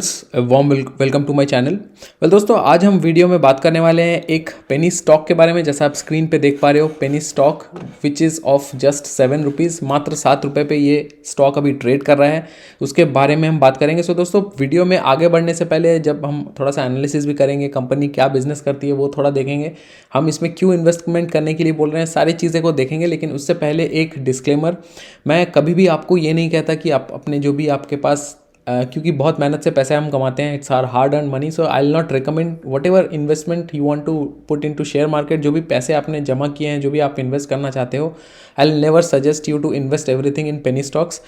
Warm welcome to my channel. दोस्तों, आज हम वीडियो में बात करने वाले हैं एक पेनी स्टॉक के बारे में। जैसा आप स्क्रीन पे देख पा रहे हो, penny stock which is of just 7 rupees, मात्र 7 रुपये पे ये स्टॉक अभी ट्रेड कर रहा है। उसके बारे में हम बात करेंगे। सो दोस्तों, वीडियो में आगे बढ़ने से पहले जब हम थोड़ा सा एनालिसिस भी करेंगे, कंपनी क्या बिजनेस करती है वो थोड़ा देखेंगे, हम इसमें क्यों इन्वेस्टमेंट करने के लिए बोल रहे हैं, सारी चीज़ें को देखेंगे। लेकिन उससे पहले एक डिस्क्लेमर, मैं कभी भी आपको ये नहीं कहता कि आप अपने जो भी आपके पास क्योंकि बहुत मेहनत से पैसे हम कमाते हैं, it's are hard earn money, so I will not recommend whatever investment you want to put into share market. जो भी पैसे आपने जमा किए हैं, जो भी आप इन्वेस्ट करना चाहते हो, I will never suggest you to invest everything in penny stocks.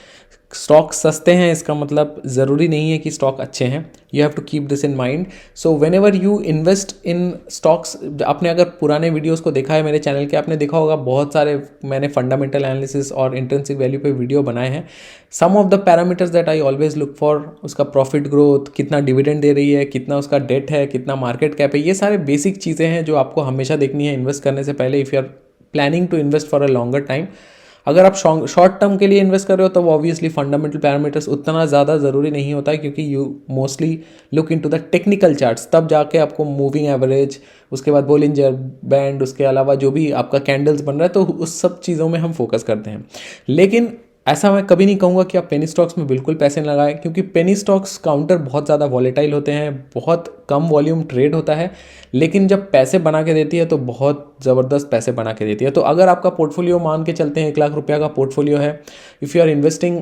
Stock सस्ते हैं इसका मतलब ज़रूरी नहीं है कि स्टॉक अच्छे हैं। You have to keep this in mind. So whenever you invest in stocks, आपने अगर पुराने वीडियोस को देखा है मेरे चैनल के, आपने देखा होगा बहुत सारे मैंने फंडामेंटल एनालिसिस और इंट्रिंसिक वैल्यू पे वीडियो बनाए हैं। Some of the parameters that I always look for, उसका प्रॉफिट ग्रोथ, कितना डिविडेंड दे रही है, कितना उसका डेट है, कितना मार्केट कैप है, ये सारे बेसिक चीज़ें हैं जो आपको हमेशा देखनी है इन्वेस्ट करने से पहले, if you are planning to invest for a longer time. अगर आप शॉर्ट टर्म के लिए इन्वेस्ट कर रहे हो तो ऑब्वियसली फंडामेंटल पैरामीटर्स उतना ज़्यादा ज़रूरी नहीं होता है, क्योंकि you mostly look into the technical charts, तब जाके आपको मूविंग एवरेज, उसके बाद बोलिंजर बैंड, उसके अलावा जो भी आपका कैंडल्स बन रहा है, तो उस सब चीज़ों में हम फोकस करते हैं। लेकिन ऐसा मैं कभी नहीं कहूँगा कि आप पेनी स्टॉक्स में बिल्कुल पैसे न लगाएं, क्योंकि पेनी स्टॉक्स काउंटर बहुत ज़्यादा वॉलेटाइल होते हैं, बहुत कम वॉल्यूम ट्रेड होता है, लेकिन जब पैसे बना के देती है तो बहुत ज़बरदस्त पैसे बना के देती है। तो अगर आपका पोर्टफोलियो मान के चलते हैं 1 लाख रुपया का पोर्टफोलियो है, if you are investing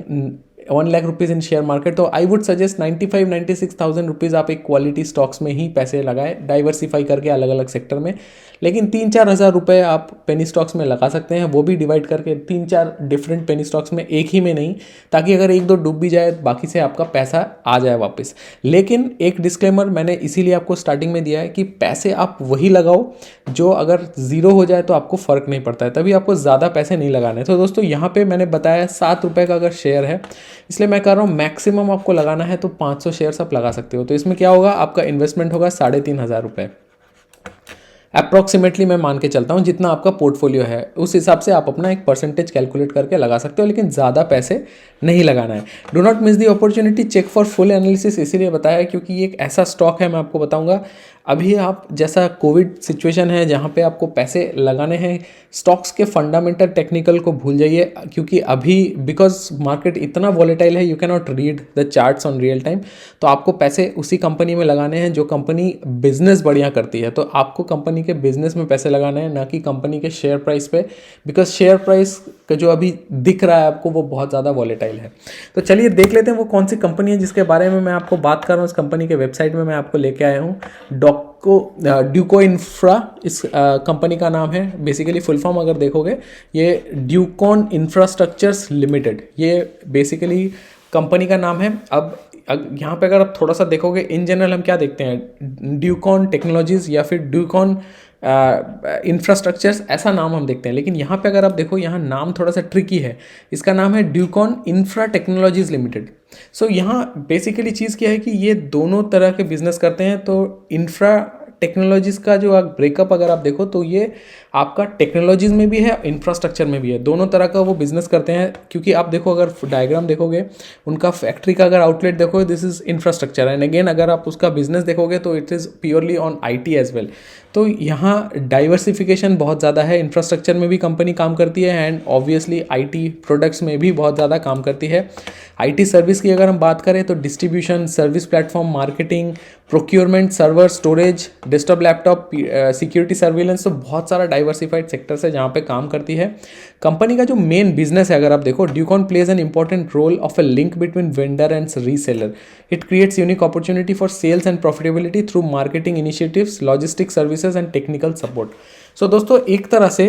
1 lakh rupees in share market, तो आई वुड सजेस्ट 95-96,000 रुपीज़ आप एक क्वालिटी स्टॉक्स में ही पैसे लगाएं, डाइवर्सिफाई करके अलग अलग सेक्टर में। लेकिन 3-4 हज़ार रुपये आप पेनी स्टॉक्स में लगा सकते हैं, वो भी डिवाइड करके 3-4 डिफरेंट पेनी स्टॉक्स में, एक ही में नहीं, ताकि अगर 1-2 डूब भी जाए बाकी से आपका पैसा आ जाए वापस। लेकिन एक डिस्क्लेमर मैंने इसीलिए आपको स्टार्टिंग में दिया है कि पैसे आप वही लगाओ जो अगर ज़ीरो हो जाए तो आपको फ़र्क नहीं पड़ता है, तभी आपको ज़्यादा पैसे नहीं लगाने। तो दोस्तों, यहाँ पे मैंने बताया 7 रुपये का अगर शेयर है, इसलिए मैं कह रहा हूँ मैक्सिमम आपको लगाना है तो 500 शेयर्स आप लगा सकते हो। तो इसमें क्या होगा, आपका इन्वेस्टमेंट होगा 3,500 रुपये अप्रॉक्सीमेटली। मैं मान के चलता हूँ जितना आपका पोर्टफोलियो है उस हिसाब से आप अपना एक परसेंटेज कैलकुलेट करके लगा सकते हो, लेकिन ज़्यादा पैसे नहीं लगाना है। Do not miss the opportunity, check for full analysis इसीलिए बताया है क्योंकि ये एक ऐसा स्टॉक है, मैं आपको बताऊंगा अभी आप जैसा कोविड सिचुएशन है जहाँ पे आपको पैसे लगाने हैं, स्टॉक्स के फंडामेंटल टेक्निकल को भूल जाइए, क्योंकि अभी बिकॉज मार्केट इतना वॉलेटाइल है, you can not read the charts on real time. तो आपको पैसे उसी कंपनी में लगाने हैं जो कंपनी बिजनेस बढ़िया करती है। तो आपको कंपनी के बिजनेस में पैसे लगाने हैं, ना कि कंपनी के शेयर प्राइस पे, बिकॉज शेयर प्राइस का जो अभी दिख रहा है आपको वो बहुत ज़्यादा वॉलेटाइल है। तो चलिए देख लेते हैं वो कौन सी कंपनी है जिसके बारे में मैं आपको बात कर रहा हूँ। इस कंपनी के वेबसाइट में मैं आपको लेके आया हूँ, ड्यूको इंफ्रा इस कंपनी का नाम है। बेसिकली फुल फॉर्म अगर देखोगे, ये ड्यूकॉन इंफ्रास्ट्रक्चर्स लिमिटेड, ये बेसिकली कंपनी का नाम है। अब यहाँ पे अगर आप थोड़ा सा देखोगे, इन जनरल हम क्या देखते हैं, ड्यूकॉन टेक्नोलॉजीज या फिर ड्यूकॉन इंफ्रास्ट्रक्चर्स, ऐसा नाम हम देखते हैं। लेकिन यहाँ पे अगर आप देखो, यहाँ नाम थोड़ा सा ट्रिकी है, इसका नाम है ड्यूकॉन इंफ्रा टेक्नोलॉजीज लिमिटेड। सो यहाँ बेसिकली चीज़ क्या है कि ये दोनों तरह के बिजनेस करते हैं। तो इंफ्रा टेक्नोलॉजीज़ का जो ब्रेकअप अगर आप देखो तो ये आपका टेक्नोलॉजीज़ में भी है, इंफ्रास्ट्रक्चर में भी है, दोनों तरह का वो बिजनेस करते हैं। क्योंकि आप देखो, अगर डायग्राम देखोगे उनका, फैक्ट्री का अगर आउटलेट देखोगे, this is infrastructure, and again अगर आप उसका बिजनेस देखोगे तो it is purely on IT as well. तो यहाँ डाइवर्सिफिकेशन बहुत ज़्यादा है, इंफ्रास्ट्रक्चर में भी कंपनी काम करती है एंड ऑब्वियसली IT प्रोडक्ट्स में भी बहुत ज़्यादा काम करती है। IT सर्विस की अगर हम बात करें तो distribution, service platform, marketing, procurement, server, storage, desktop, laptop, security, surveillance, तो बहुत सारा डाइवर्सिफाइड सेक्टर्स है जहाँ पे काम करती है। कंपनी का जो मेन बिजनेस है अगर आप देखो, Ducon plays an important role of a link between vendor and reseller. It creates unique opportunity for sales and profitability through marketing initiatives, logistic services and technical support. So दोस्तों, एक तरह से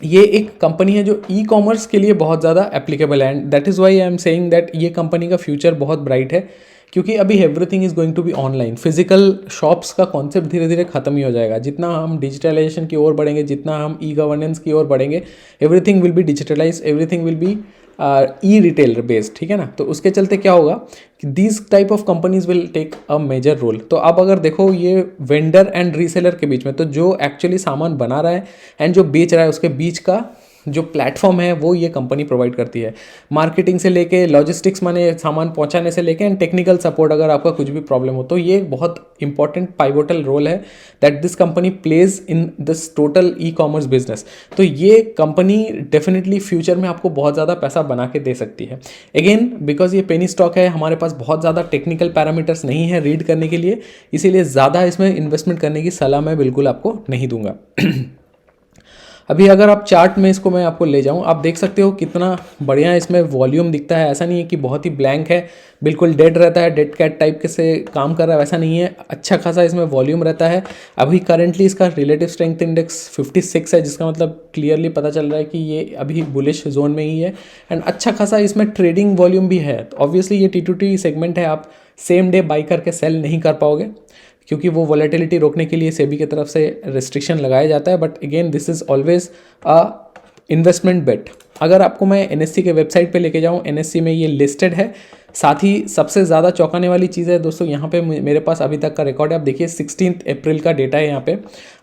ये एक कंपनी है जो ई-कॉमर्स के लिए बहुत ज़्यादा एप्लीकेबल है, and that is why I am saying that ये कंपनी का फ्यूचर बहुत ब्राइट है, क्योंकि अभी everything is going to be online. Physical shops का कॉन्सेप्ट धीरे धीरे खत्म ही हो जाएगा। जितना हम डिजिटलाइजेशन की ओर बढ़ेंगे, जितना हम ई-गवर्नेंस की ओर बढ़ेंगे, everything will be digitalise, everything will be e retailer based, ठीक है ना। तो उसके चलते क्या होगा कि these type of companies will take a major role. तो अब अगर देखो, ये वेंडर एंड रीसेलर के बीच में, तो जो एक्चुअली सामान बना रहा है एंड जो बेच रहा है, उसके बीच का जो प्लेटफॉर्म है वो ये कंपनी प्रोवाइड करती है। मार्केटिंग से लेके लॉजिस्टिक्स माने सामान पहुंचाने से लेके एंड टेक्निकल सपोर्ट, अगर आपका कुछ भी प्रॉब्लम हो तो ये बहुत इंपॉर्टेंट पाइवोटल रोल है that this company plays in this total e commerce business. तो ये कंपनी डेफिनेटली फ्यूचर में आपको बहुत ज़्यादा पैसा बना के दे सकती है। अगेन बिकॉज ये पेनी स्टॉक है, हमारे पास बहुत ज़्यादा टेक्निकल पैरामीटर्स नहीं है रीड करने के लिए, इसीलिए ज़्यादा इसमें इन्वेस्टमेंट करने की सलाह मैं बिल्कुल आपको नहीं दूंगा। अभी अगर आप चार्ट में इसको मैं आपको ले जाऊं, आप देख सकते हो कितना बढ़िया इसमें वॉल्यूम दिखता है। ऐसा नहीं है कि बहुत ही ब्लैंक है, बिल्कुल डेड रहता है, डेड कैट टाइप के से काम कर रहा है, वैसा नहीं है। अच्छा खासा इसमें वॉल्यूम रहता है। अभी करेंटली इसका रिलेटिव स्ट्रेंथ इंडेक्स 56 है, जिसका मतलब क्लियरली पता चल रहा है कि ये अभी बुलिश जोन में ही है एंड अच्छा खासा इसमें ट्रेडिंग वॉल्यूम भी है। तो ऑब्वियसली ये T2T सेगमेंट है, आप सेम डे बाई करके सेल नहीं कर पाओगे क्योंकि वो वॉलेटिलिटी रोकने के लिए सेबी की तरफ से रिस्ट्रिक्शन लगाया जाता है। But again this is always a investment bet. अगर आपको मैं NSE के वेबसाइट पे लेके जाऊँ, NSE में ये लिस्टेड है। साथ ही सबसे ज़्यादा चौंकाने वाली चीज़ है दोस्तों, यहाँ पे मेरे पास अभी तक का रिकॉर्ड है, आप देखिए 16 अप्रैल का डेटा है यहाँ पे।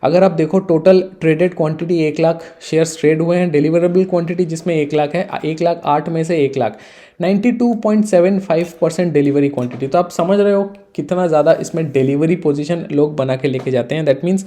अगर आप देखो total traded quantity 1 lakh shares trade हुए हैं, डिलीवरेबल क्वांटिटी जिसमें 1 लाख है, 1 लाख 8 में से 1 लाख 92.75% डिलीवरी क्वांटिटी। तो आप समझ रहे हो कितना ज़्यादा इसमें डिलीवरी पोजीशन लोग बना के लेके जाते हैं। दैट मीन्स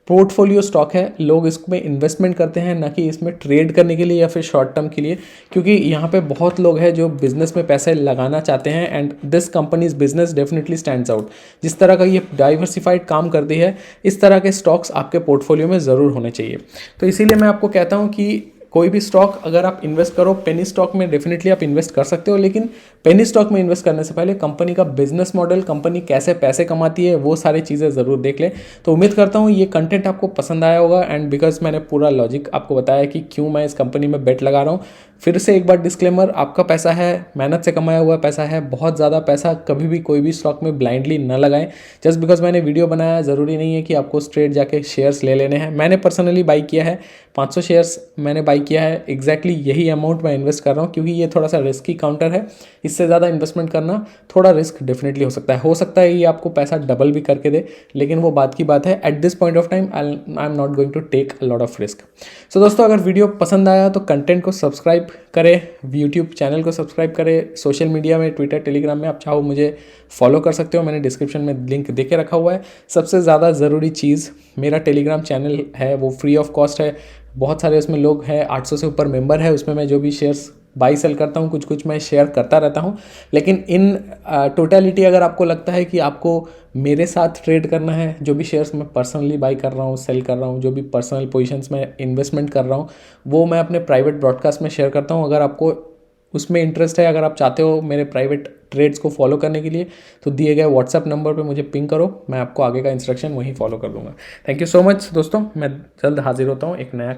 पोर्टफोलियो स्टॉक है, लोग इसमें इन्वेस्टमेंट करते हैं ना कि इसमें ट्रेड करने के लिए या फिर शॉर्ट टर्म के लिए, क्योंकि यहाँ पे बहुत लोग हैं जो बिजनेस में पैसे लगाना चाहते हैं and this companies business definitely stands out. जिस तरह का ये डाइवर्सिफाइड काम करती है, इस तरह के स्टॉक्स आपके पोर्टफोलियो में ज़रूर होने चाहिए। तो इसीलिए मैं आपको कहता हूँ कि कोई भी स्टॉक अगर आप इन्वेस्ट करो, पेनी स्टॉक में डेफिनेटली आप इन्वेस्ट कर सकते हो, लेकिन पेनी स्टॉक में इन्वेस्ट करने से पहले कंपनी का बिजनेस मॉडल, कंपनी कैसे पैसे कमाती है, वो सारी चीज़ें ज़रूर देख लें। तो उम्मीद करता हूँ ये कंटेंट आपको पसंद आया होगा एंड बिकॉज मैंने पूरा लॉजिक आपको बताया कि क्यों मैं इस कंपनी में बेट लगा रहा हूँ। फिर से एक बार डिस्क्लेमर, आपका पैसा है, मेहनत से कमाया हुआ पैसा है, बहुत ज़्यादा पैसा कभी भी कोई भी स्टॉक में ब्लाइंडली न लगाएं। जस्ट बिकॉज मैंने वीडियो बनाया ज़रूरी नहीं है कि आपको स्ट्रेट जाके शेयर्स ले लेने हैं। मैंने पर्सनली बाई किया है 500 शेयर्स मैंने बाई किया है, एग्जैक्टली यही अमाउंट मैं इन्वेस्ट कर रहा हूँ क्योंकि ये थोड़ा सा रिस्की काउंटर है। इससे ज़्यादा इन्वेस्टमेंट करना थोड़ा रिस्क डेफिनेटली हो सकता है ये आपको पैसा डबल भी करके दे, लेकिन वो बात की बात है। At this point of time I am not going to take a lot of risk. So दोस्तों, अगर वीडियो पसंद आया तो कंटेंट को सब्सक्राइब करें, यूट्यूब चैनल को सब्सक्राइब करें, सोशल मीडिया में ट्विटर टेलीग्राम में आप चाहो मुझे फॉलो कर सकते हो, मैंने डिस्क्रिप्शन में लिंक दे के रखा हुआ है। सबसे ज़्यादा ज़रूरी चीज़, मेरा टेलीग्राम चैनल है वो फ्री ऑफ कॉस्ट है, बहुत सारे उसमें लोग हैं, 800 से ऊपर मेंबर है। उसमें मैं जो भी शेयर्स बाई सेल करता हूँ, कुछ कुछ मैं शेयर करता रहता हूँ। लेकिन इन टोटलिटी अगर आपको लगता है कि आपको मेरे साथ ट्रेड करना है, जो भी शेयर्स मैं पर्सनली बाई कर रहा हूँ, सेल कर रहा हूँ, जो भी पर्सनल पोजीशंस में इन्वेस्टमेंट कर रहा हूँ, वो मैं अपने प्राइवेट ब्रॉडकास्ट में शेयर करता हूँ। अगर आपको उसमें इंटरेस्ट है, अगर आप चाहते हो मेरे प्राइवेट ट्रेड्स को फॉलो करने के लिए, तो दिए गए व्हाट्सएप नंबर पे मुझे पिंग करो, मैं आपको आगे का इंस्ट्रक्शन वहीं फॉलो कर दूंगा। थैंक यू सो मच दोस्तों, मैं जल्द हाजिर होता हूँ एक नया